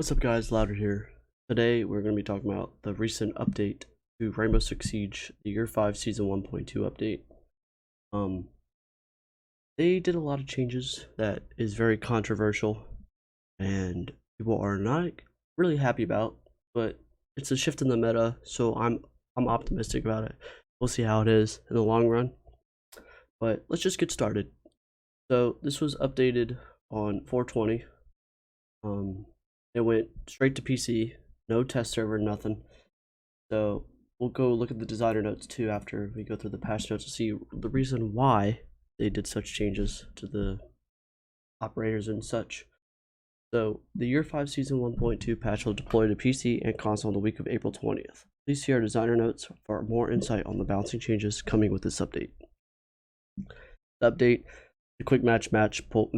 What's up guys, Louder here. Today we're going to be talking about the recent update to Rainbow Six Siege, the Year 5 Season 1.2 update. They did a lot of changes that is very controversial and people are not really happy about, but it's a shift in the meta, so I'm optimistic about it. We'll see how it is in the long run. But let's just get started. So this was updated on 420. It went straight to PC, no test server, nothing. So we'll go look at the designer notes too after we go through the patch notes to see the reason why they did such changes to the operators and such. So the Year 5 Season 1.2 patch will deploy to PC and console on the week of April 20th. Please see our designer notes for more insight on the balancing changes coming with this update. The update: the quick match map pool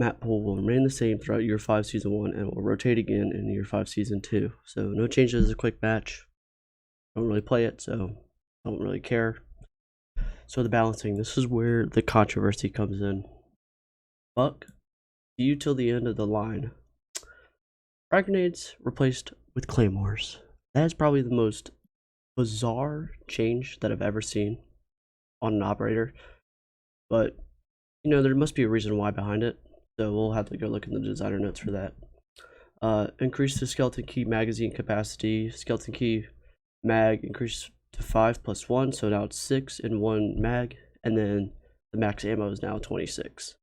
will remain the same throughout Year 5 Season 1 and will rotate again in Year 5 Season 2. So no changes to quick match. Don't really play it, so don't really care. So the balancing, this is where the controversy comes in. Buck, see you till the end of the line. Frag grenades replaced with claymores. That is probably the most bizarre change that I've ever seen on an operator. But you know, there must be a reason why behind it, so we'll have to go look in the designer notes for that. Increase the skeleton key magazine capacity. Skeleton key mag increased to 5 plus 1, so now it's 6 in one mag, and then the max ammo is now 26. So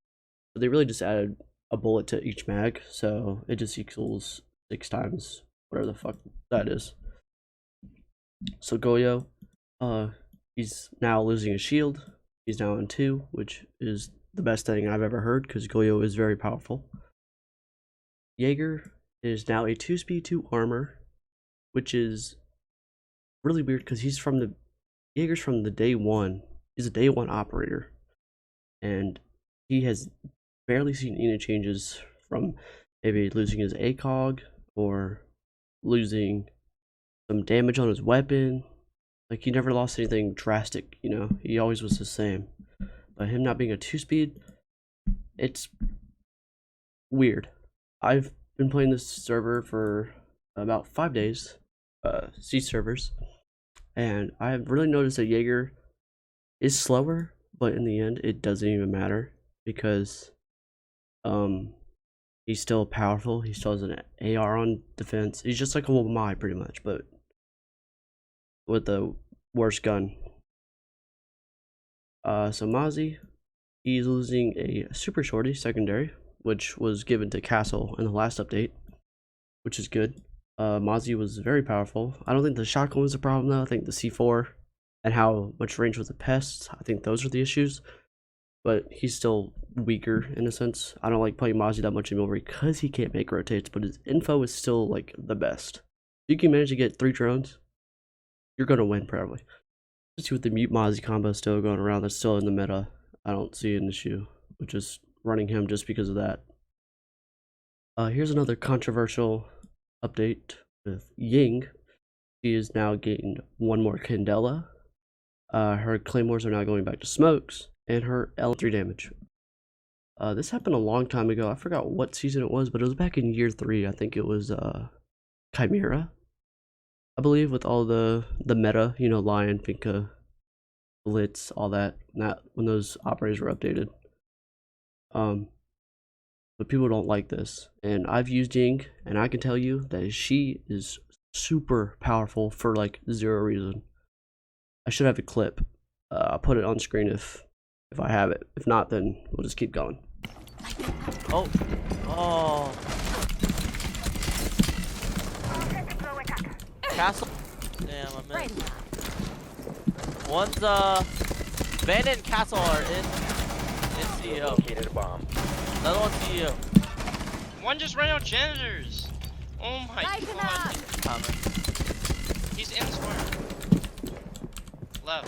they really just added a bullet to each mag, so it just equals 6 times whatever the fuck that is. So Goyo, he's now losing his shield. He's now on 2, which is the best thing I've ever heard because Goyo is very powerful. Jaeger is now a 2-speed 2 armor, which is really weird because Jaeger's from the day one. He's a day one operator, and he has barely seen any changes from maybe losing his ACOG or losing some damage on his weapon. Like, he never lost anything drastic, you know, he always was the same. But him not being a 2-speed, it's weird. I've been playing this server for about 5 days, C servers, and I've really noticed that Jaeger is slower, but in the end, it doesn't even matter because he's still powerful. He still has an AR on defense. He's just like a Womai pretty much, but with the worst gun. So Mozzie, he's losing a super shorty secondary, which was given to Castle in the last update, which is good. Mozzie was very powerful. I don't think the shotgun was a problem though. I think the C4 and how much range with the pests, I think those are the issues. But he's still weaker in a sense. I don't like playing Mozzie that much anymore because he can't make rotates, but his info is still like the best. If you can manage to get 3 drones, you're gonna win probably. Especially with the mute Mozzie combo still going around, that's still in the meta. I don't see an issue with just running him just because of that. Here's another controversial update with Ying. She is now getting 1 more Candela. Her claymores are now going back to smokes, and her L3 damage. This happened a long time ago. I forgot what season it was, but it was back in Year 3. I think it was Chimera, I believe, with all the meta, you know, Lion, Finka, Blitz, all that, when those operators were updated. But people don't like this, and I've used Ying, and I can tell you that she is super powerful for like 0 reason. I should have a clip. I'll put it on screen if I have it. If not, then we'll just keep going. Oh. Castle. Damn, I missed. One's Bandit and Castle are in CEO. Located a bomb. Another one's CEO. One just ran out janitors. Oh my god. Coming. He's in the square. Left.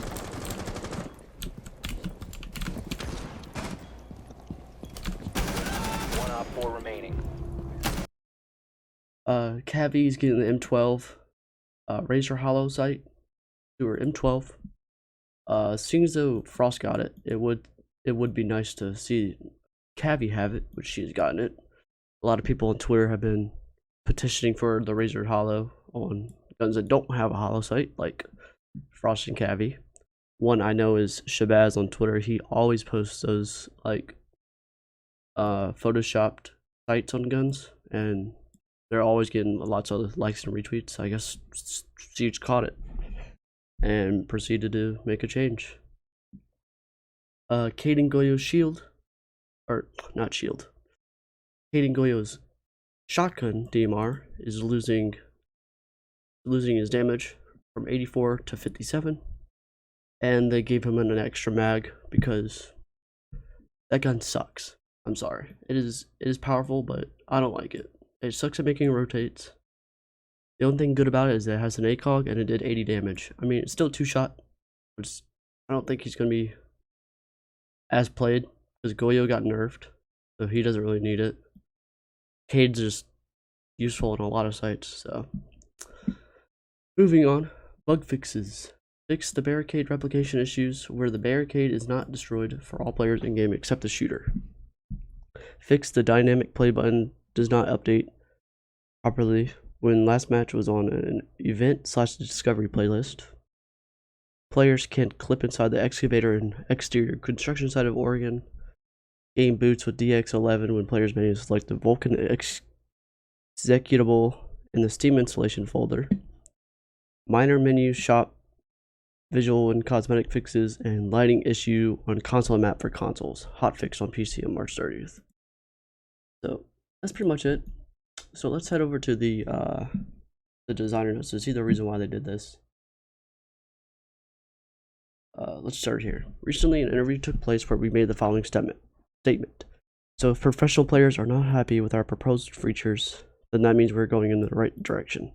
One op 4 remaining. Cavi's getting the M12 Razor Hollow sight to her M12. Seeing as though Frost got it, it would be nice to see Cavi have it, which she's gotten it. A lot of people on Twitter have been petitioning for the Razor Hollow on guns that don't have a hollow sight, like Frost and Cavi. One I know is Shabazz on Twitter. He always posts those like photoshopped sights on guns, and they're always getting lots of likes and retweets. I guess Siege caught it and proceeded to make a change. Kaden Goyo's shield, or not shield, Kaden Goyo's shotgun DMR is losing his damage from 84 to 57, and they gave him an extra mag because that gun sucks. I'm sorry. It is powerful, but I don't like it. It sucks at making rotates. The only thing good about it is that it has an ACOG and it did 80 damage. I mean, it's still 2-shot, but I don't think he's gonna be as played because Goyo got nerfed, so he doesn't really need it. Cade's just useful in a lot of sites. So moving on, bug fixes. Fix the barricade replication issues where the barricade is not destroyed for all players in game except the shooter. Fix the dynamic play button does not update properly when last match was on an event/discovery playlist. Players can't clip inside the excavator and exterior construction site of Oregon. Game boots with DX11 when players manually select the Vulkan executable in the Steam installation folder. Minor menu shop visual and cosmetic fixes and lighting issue on console map for consoles. Hotfix on PC on March 30th. So that's pretty much it. So let's head over to the designer notes to see the reason why they did this. Let's start here. Recently, an interview took place where we made the following statement. So if professional players are not happy with our proposed features, then that means we're going in the right direction.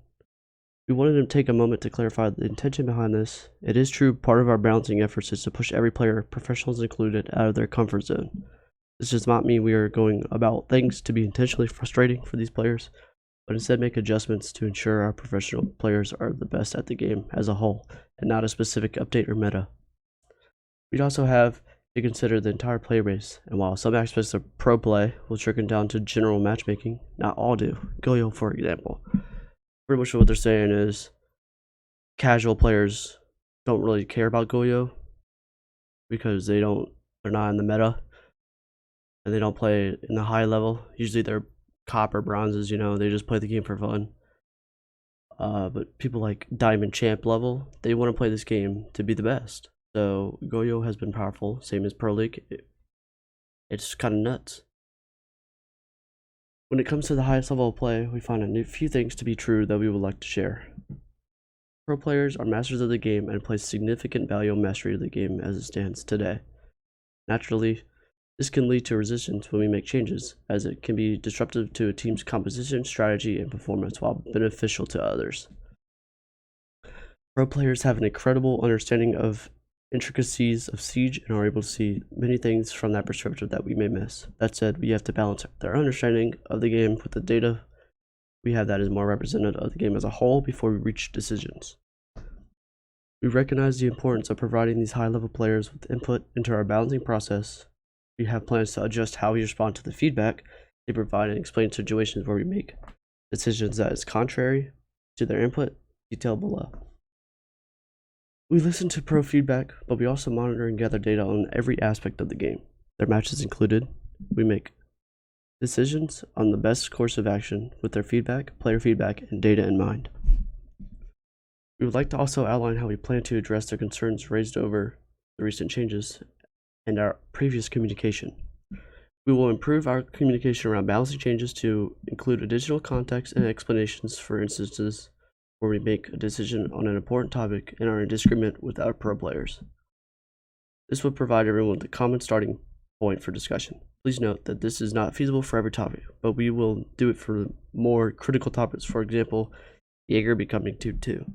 We wanted to take a moment to clarify the intention behind this. It is true part of our balancing efforts is to push every player, professionals included, out of their comfort zone. This does not mean we are going about things to be intentionally frustrating for these players, but instead make adjustments to ensure our professional players are the best at the game as a whole, and not a specific update or meta. We'd also have to consider the entire player base, and while some aspects of pro play will trickle down to general matchmaking, not all do. Goyo, for example. Pretty much what they're saying is casual players don't really care about Goyo because they're not in the meta and they don't play in the high level. Usually they're copper bronzes, they just play the game for fun. But people like Diamond Champ level, they want to play this game to be the best. So Goyo has been powerful, same as Pro League. It's kind of nuts. When it comes to the highest level of play, we find a few things to be true that we would like to share. Pro players are masters of the game and place significant value on mastery of the game as it stands today. Naturally, this can lead to resistance when we make changes, as it can be disruptive to a team's composition, strategy, and performance while beneficial to others. Pro players have an incredible understanding of intricacies of Siege and are able to see many things from that perspective that we may miss. That said, we have to balance their understanding of the game with the data we have that is more representative of the game as a whole before we reach decisions. We recognize the importance of providing these high-level players with input into our balancing process. We have plans to adjust how we respond to the feedback they provide and explain situations where we make decisions that is contrary to their input, detailed below. We listen to pro feedback, but we also monitor and gather data on every aspect of the game. Their matches included. We make decisions on the best course of action with their feedback, player feedback, and data in mind. We would like to also outline how we plan to address the concerns raised over the recent changes and our previous communication. We will improve our communication around balancing changes to include additional context and explanations for instances where we make a decision on an important topic and are in disagreement with our pro players. This would provide everyone with a common starting point for discussion. Please note that this is not feasible for every topic, but we will do it for more critical topics, for example, Jaeger becoming 2-2.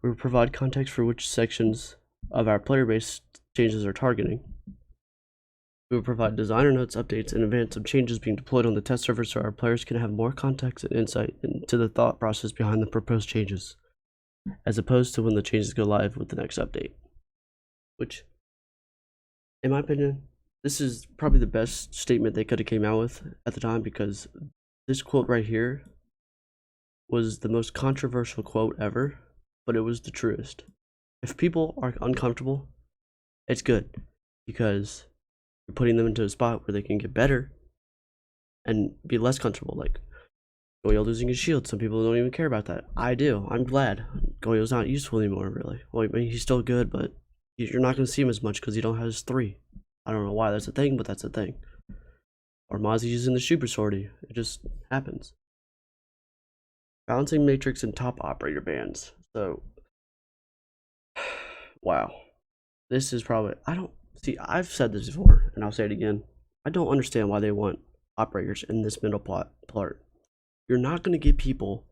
We will provide context for which sections of our player base changes are targeting. We will provide designer notes, updates in advance of changes being deployed on the test server so our players can have more context and insight into the thought process behind the proposed changes, as opposed to when the changes go live with the next update. Which, in my opinion, this is probably the best statement they could have came out with at the time, because this quote right here was the most controversial quote ever, but it was the truest. If people are uncomfortable, it's good because you're putting them into a spot where they can get better and be less comfortable. Like Goyo losing his shield, some people don't even care about that. I do. I'm glad Goyo's not useful anymore, really. Well, I mean, he's still good, but you're not going to see him as much because he don't have his 3. I don't know why that's a thing, but that's a thing. Or Mozzie using the super sortie. It just happens. Balancing matrix and top operator bands. So, wow. This is probably, I've said this before, and I'll say it again. I don't understand why they want operators in this middle part. You're not going to get people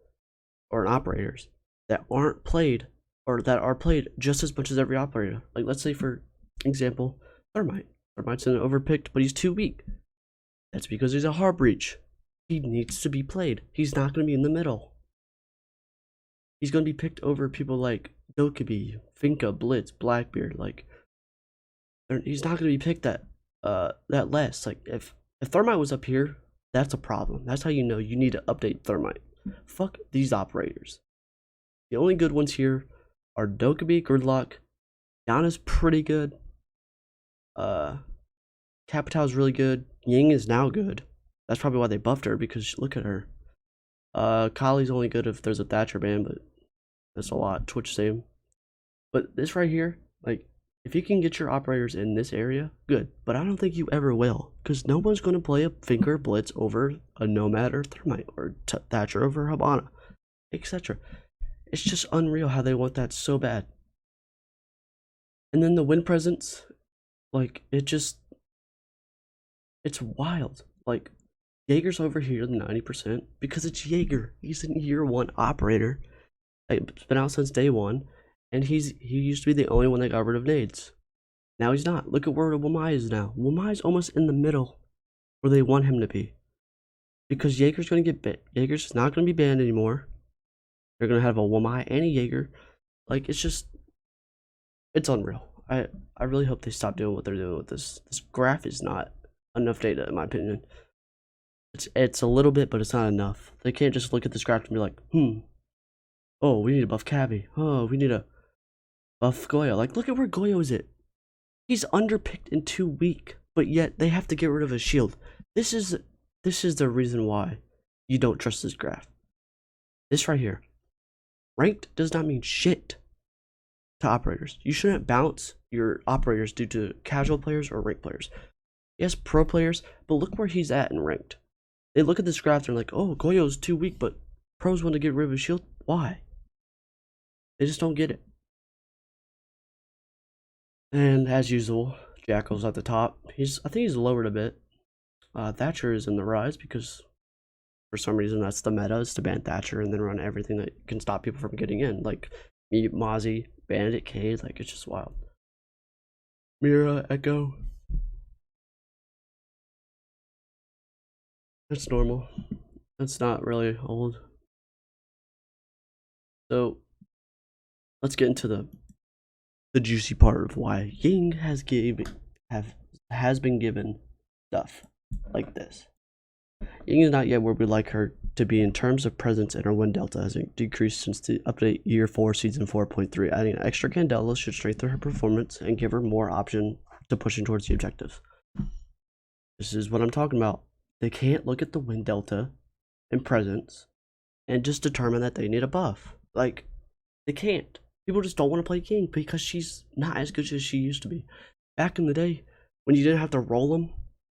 or operators that aren't played or that are played just as much as every operator. Like, let's say, for example, Thermite. Thermite's an overpicked, but he's too weak. That's because he's a hard breach. He needs to be played. He's not going to be in the middle. He's going to be picked over people like Dokkaebi, Finka, Blitz, Blackbeard. Like, he's not going to be picked that less. Like, if Thermite was up here, that's a problem. That's how you know you need to update Thermite. Fuck these operators. The only good ones here are Dokkaebi, Gridlock. Yana's pretty good. Capital's really good. Ying is now good. That's probably why they buffed her, because look at her. Kali's only good if there's a Thatcher ban, but that's a lot. Twitch same. But this right here, like, if you can get your operators in this area, good. But I don't think you ever will, because no one's going to play a Finker Blitz over a Nomad or Thermite, or Thatcher over Habana, etc. It's just unreal how they want that so bad. And then the win presence, like, it's wild. Like, Jaeger's over here, the 90%, because it's Jaeger. He's an year 1 operator. It's been out since day 1, and he used to be the only one that got rid of nades. Now he's not. Look at where Wamai is now. Wamai's almost in the middle where they want him to be, because Jaeger's going to get banned. Jaeger's not going to be banned anymore. They're going to have a Wamai and a Jaeger. Like, it's unreal. I really hope they stop doing what they're doing with this. This graph is not enough data, in my opinion. It's a little bit, but it's not enough. They can't just look at this graph and be like, oh, we need to buff Cavi. Oh, we need to buff Goyo. Like, look at where Goyo is at. He's underpicked and too weak, but yet they have to get rid of his shield. This is the reason why you don't trust this graph. This right here. Ranked does not mean shit to operators. You shouldn't bounce your operators due to casual players or ranked players. Yes, pro players, but look where he's at in ranked. They look at this graph, they're like, oh, Goyo's too weak, but pros want to get rid of his shield. Why? They just don't get it. And as usual, Jackal's at the top. I think he's lowered a bit. Thatcher is in the rise because for some reason that's the meta, is to ban Thatcher and then run everything that can stop people from getting in. Like me, Mozzie, Bandit, Cade, like, it's just wild. Mira, Echo. That's normal. That's not really old. So let's get into the juicy part of why Ying has been given stuff like this. Ying is not yet where we'd like her to be in terms of presence, and her win delta has decreased since the update year 4 season 4.3. Adding an extra Candela should strengthen her performance and give her more option to pushing towards the objectives. This is what I'm talking about. They can't look at the win delta and presence and just determine that they need a buff. Like, they can't. People just don't want to play King because she's not as good as she used to be. Back in the day, when you didn't have to roll them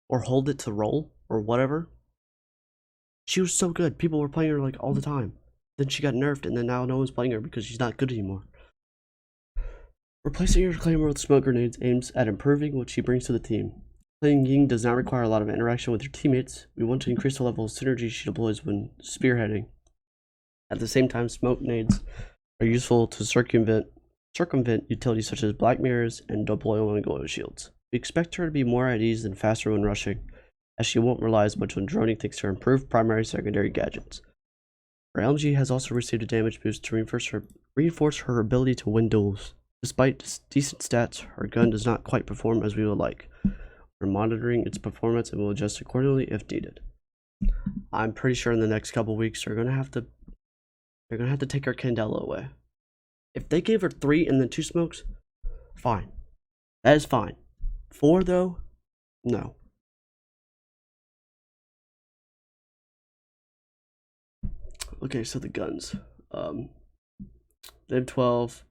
or hold it to roll or whatever, she was so good. People were playing her like all the time. Then she got nerfed, and then now no one's playing her because she's not good anymore. Replacing her Claymore with smoke grenades aims at improving what she brings to the team. Playing Ying does not require a lot of interaction with your teammates. We want to increase the level of synergy she deploys when spearheading. At the same time, smoke grenades are useful to circumvent utilities such as black mirrors and deploy and glow shields. We expect her to be more at ease and faster when rushing, as she won't rely as much on droning thanks to her improved primary secondary gadgets. Her LMG has also received a damage boost to reinforce her ability to win duels. Despite decent stats, her gun does not quite perform as we would like. We're monitoring its performance and will adjust accordingly if needed. I'm pretty sure in the next couple weeks they're going to have to they're gonna have to take her Candela away. If they gave her 3 and then 2 smokes, fine. That is fine. 4 though, no. Okay, so the guns. Lib 12.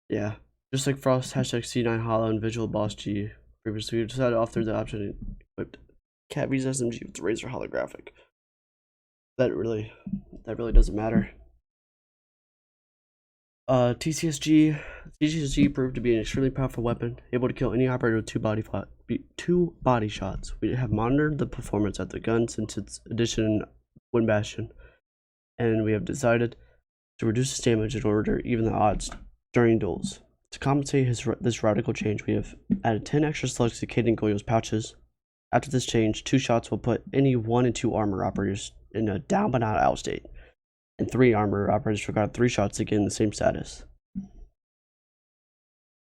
Yeah. Just like Frost, #C9 Hollow, and Visual Boss G. Previously, we decided to offer the option equipped Cat V's SMG with the Razor holographic. That really doesn't matter. TCSG proved to be an extremely powerful weapon, able to kill any operator with 2 body shots. We have monitored the performance of the gun since its addition in Wind Bastion, and we have decided to reduce its damage in order to even the odds during duels. To compensate this radical change, we have added 10 extra slugs to Caden Goyo's pouches. After this change, 2 shots will put any 1 and 2 armor operators in a down but not out state, and 3 armor operators require 3 shots to get in the same status.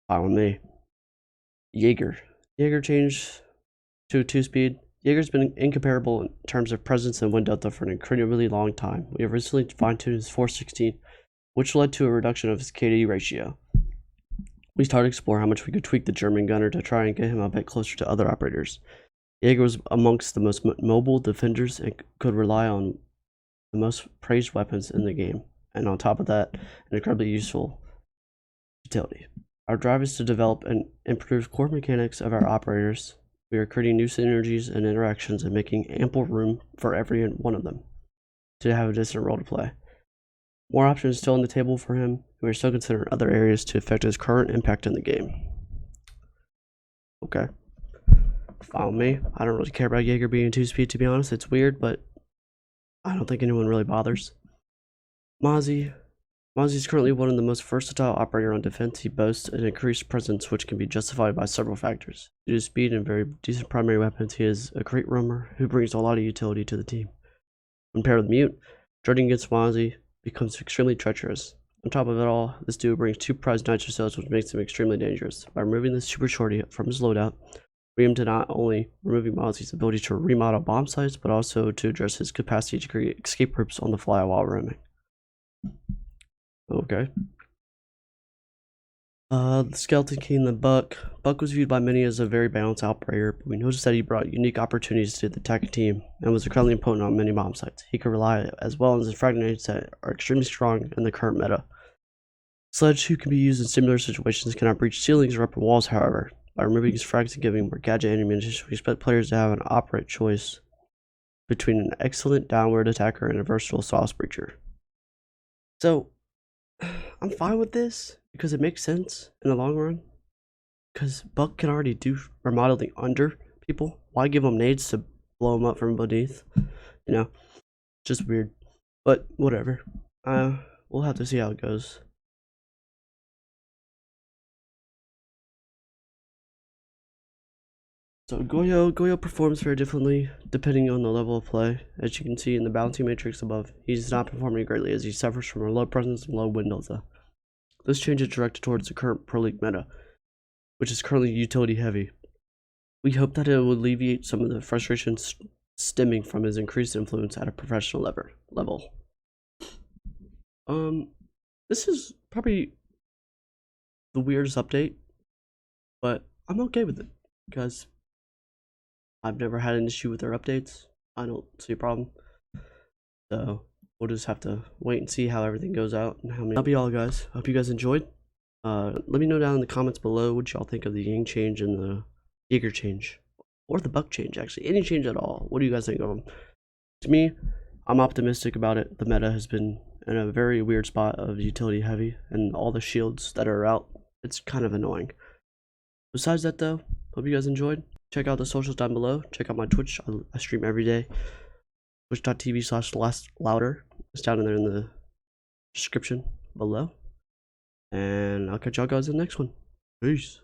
Fine with me. Jaeger changed to 2-speed. Jaeger's been incomparable in terms of presence and wind delta for an incredibly long time. We have recently fine-tuned his 416, which led to a reduction of his KD ratio. We started to explore how much we could tweak the German gunner to try and get him a bit closer to other operators. Jaeger was amongst the most mobile defenders and could rely on the most praised weapons in the game, and on top of that, an incredibly useful utility. Our drive is to develop and improve core mechanics of our operators. We are creating new synergies and interactions and making ample room for every one of them to have a decent role to play. More options still on the table for him. We are still considering other areas to affect his current impact in the game. Okay. Follow me. I don't really care about Jaeger being 2-speed, to be honest. It's weird, but I don't think anyone really bothers. Mozzie is currently one of the most versatile operators on defense. He boasts an increased presence which can be justified by several factors. Due to speed and very decent primary weapons, he is a great roamer who brings a lot of utility to the team. When paired with Mute, charging against Mozzie becomes extremely treacherous. On top of it all, this duo brings 2 prized nitro cells, which makes him extremely dangerous. By removing this super shorty from his loadout, we aim to not only removing Mozzie's ability to remodel bomb sites, but also to address his capacity to create escape routes on the fly while roaming. Okay. The Skeleton King, the Buck. Buck was viewed by many as a very balanced operator, but we noticed that he brought unique opportunities to the attacking team and was incredibly potent on many bomb sites. He could rely as well as his fragments that are extremely strong in the current meta. Sledge, who can be used in similar situations, cannot breach ceilings or upper walls, however. By removing his frags and giving more gadget ammunition, we expect players to have an operate choice between an excellent downward attacker and a versatile sauce breacher. So, I'm fine with this because it makes sense in the long run. Because Buck can already do remodeling under people. Why give them nades to blow them up from beneath? You know, just weird. But whatever. We'll have to see how it goes. So Goyo performs very differently depending on the level of play. As you can see in the bounty matrix above, he's not performing greatly as he suffers from a low presence and low wind delta. This change is directed towards the current Pro League meta, which is currently utility heavy. We hope that it will alleviate some of the frustrations stemming from his increased influence at a professional level. This is probably the weirdest update, but I'm okay with it because I've never had an issue with their updates. I don't see a problem. So we'll just have to wait and see how everything goes out and how many. That'll be all, guys. Hope you guys enjoyed. Let me know down in the comments below what y'all think of the Ying change and the Jaeger change, or the Buck change. Actually, any change at all. What do you guys think of them? To me, I'm optimistic about it. The meta has been in a very weird spot of utility heavy, and all the shields that are out, it's kind of annoying. Besides that, though, hope you guys enjoyed. Check out the socials down below. Check out my Twitch. I stream every day. Twitch.tv/louder. It's down in there in the description below. And I'll catch y'all guys in the next one. Peace.